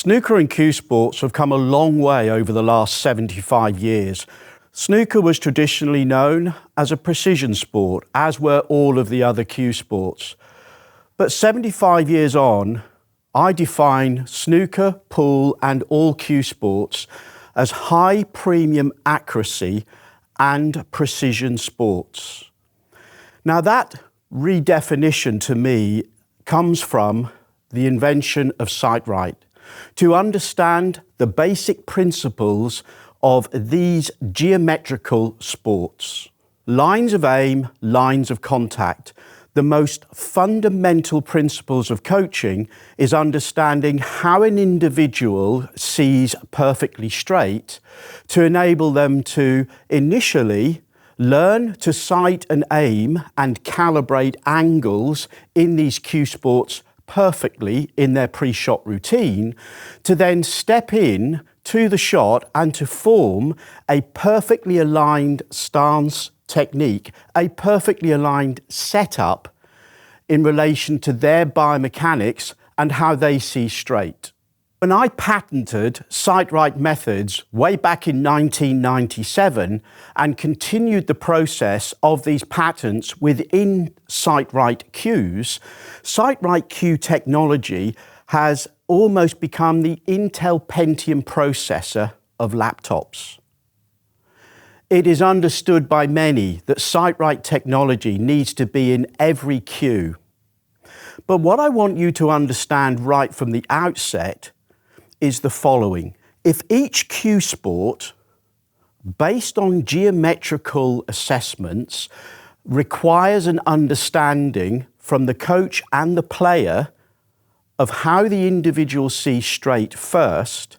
Snooker and cue sports have come a long way over the last 75 years. Snooker was traditionally known as a precision sport, as were all of the other cue sports. But 75 years on, I define snooker, pool and all cue sports as high premium accuracy and precision sports. Now that redefinition to me comes from the invention of SightRight. To understand the basic principles of these geometrical sports. Lines of aim, lines of contact. The most fundamental principles of coaching is understanding how an individual sees perfectly straight to enable them to initially learn to sight and aim and calibrate angles in these cue sports perfectly in their pre-shot routine, to then step in to the shot and to form a perfectly aligned stance technique, a perfectly aligned setup in relation to their biomechanics and how they see straight. When I patented SightRight methods way back in 1997 and continued the process of these patents within SightRight Cues, SightRight Cue technology has almost become the Intel Pentium processor of laptops. It is understood by many that SightRight technology needs to be in every cue. But what I want you to understand right from the outset is the following. If each cue sport, based on geometrical assessments, requires an understanding from the coach and the player of how the individual sees straight first,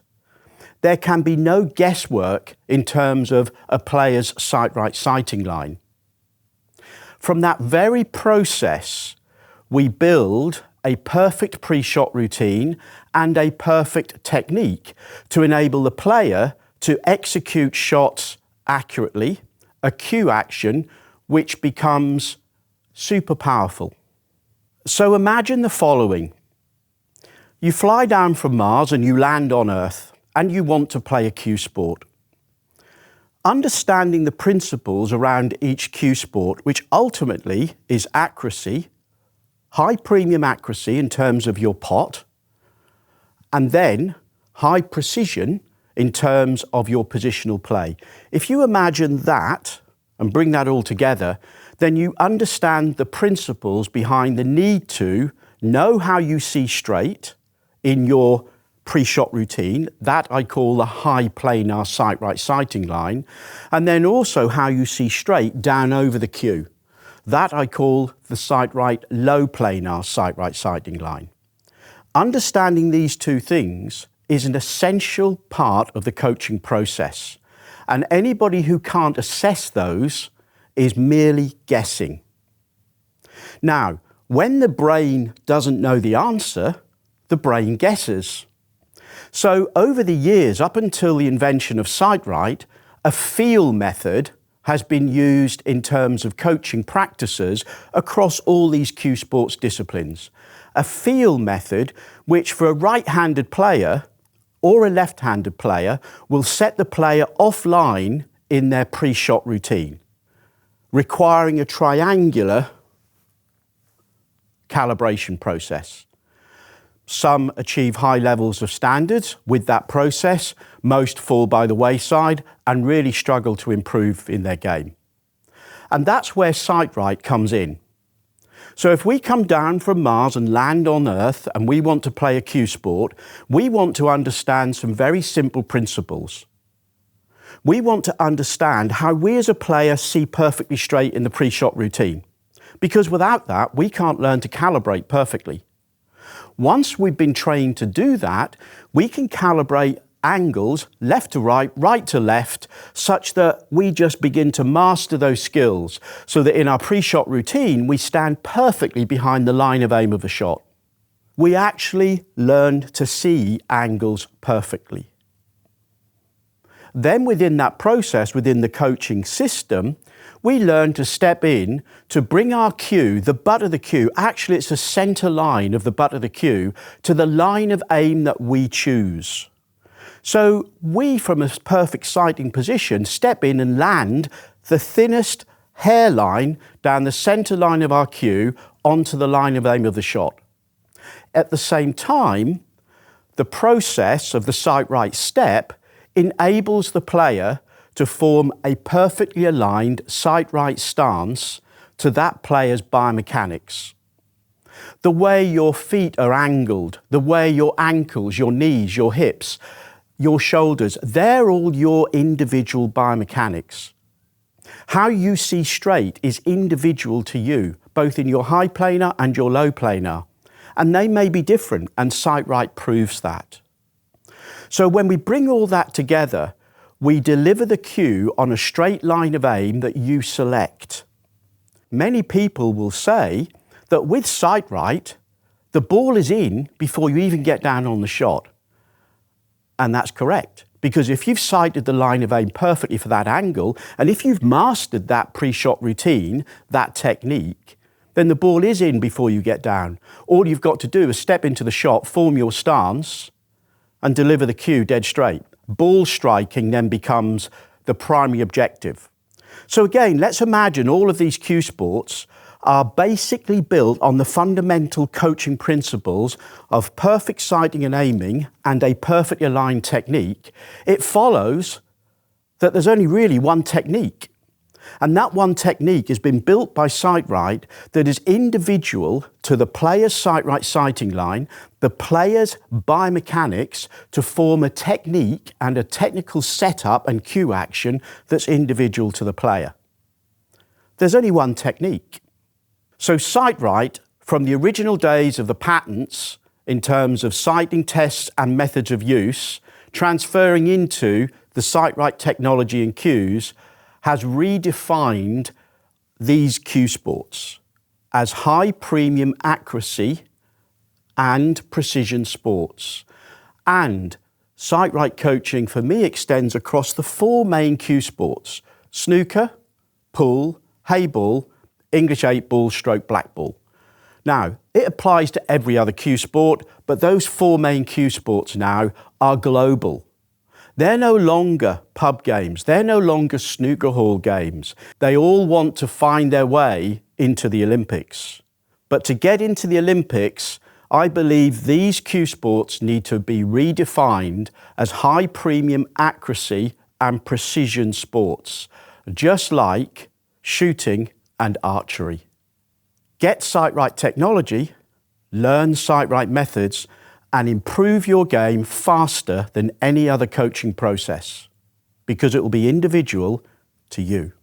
there can be no guesswork in terms of a player's SightRight sighting line. From that very process, we build a perfect pre-shot routine and a perfect technique to enable the player to execute shots accurately, a cue action which becomes super powerful. So imagine the following. You fly down from Mars and you land on Earth and you want to play a cue sport. Understanding the principles around each cue sport, which ultimately is accuracy, high premium accuracy in terms of your pot, and then high precision in terms of your positional play. If you imagine that and bring that all together, then you understand the principles behind the need to know how you see straight in your pre-shot routine. That I call the high planar SightRight sighting line, and then also how you see straight down over the cue. That I call the SightRight low planar SightRight sighting line. Understanding these two things is an essential part of the coaching process, and anybody who can't assess those is merely guessing. Now, when the brain doesn't know the answer, the brain guesses. So over the years, up until the invention of SightRight, a feel method has been used in terms of coaching practices across all these cue sports disciplines. A feel method which for a right-handed player or a left-handed player will set the player offline in their pre-shot routine, requiring a triangular calibration process. Some achieve high levels of standards with that process, most fall by the wayside and really struggle to improve in their game. And that's where SightRight comes in. So if we come down from Mars and land on Earth and we want to play a cue sport, we want to understand some very simple principles. We want to understand how we as a player see perfectly straight in the pre-shot routine, because without that, we can't learn to calibrate perfectly. Once we've been trained to do that, we can calibrate angles left to right, right to left, such that we just begin to master those skills so that in our pre-shot routine, we stand perfectly behind the line of aim of a shot. We actually learned to see angles perfectly. Then within that process, within the coaching system, We learn to step in to bring our cue, the butt of the cue, actually it's the centre line of the butt of the cue, to the line of aim that we choose. So we, from a perfect sighting position, step in and land the thinnest hairline down the centre line of our cue onto the line of aim of the shot. At the same time, the process of the SightRight step enables the player to form a perfectly aligned SightRight stance to that player's biomechanics. The way your feet are angled, the way your ankles, your knees, your hips, your shoulders, they're all your individual biomechanics. How you see straight is individual to you, both in your high planar and your low planar. And they may be different, and SightRight proves that. So when we bring all that together, we deliver the cue on a straight line of aim that you select. Many people will say that with SightRight, the ball is in before you even get down on the shot. And that's correct, because if you've sighted the line of aim perfectly for that angle, and if you've mastered that pre-shot routine, that technique, then the ball is in before you get down. All you've got to do is step into the shot, form your stance, and deliver the cue dead straight. Ball striking then becomes the primary objective. So again, let's imagine all of these cue sports are basically built on the fundamental coaching principles of perfect sighting and aiming and a perfectly aligned technique. It follows that there's only really one technique. And that one technique has been built by SightRight that is individual to the player's SightRight sighting line, the player's biomechanics, to form a technique and a technical setup and cue action that's individual to the player. There's only one technique. So SightRight, from the original days of the patents in terms of sighting tests and methods of use, transferring into the SightRight technology and cues, has redefined these cue sports as high premium accuracy and precision sports. And SightRight coaching for me extends across the four main cue sports: snooker, pool, Heyball, English 8-ball stroke blackball. Now, it applies to every other cue sport, but those four main cue sports now are global. They're no longer pub games. They're no longer snooker hall games. They all want to find their way into the Olympics. But to get into the Olympics, I believe these cue sports need to be redefined as high premium accuracy and precision sports, just like shooting and archery. Get SightRight technology, learn SightRight methods, and improve your game faster than any other coaching process, because it will be individual to you.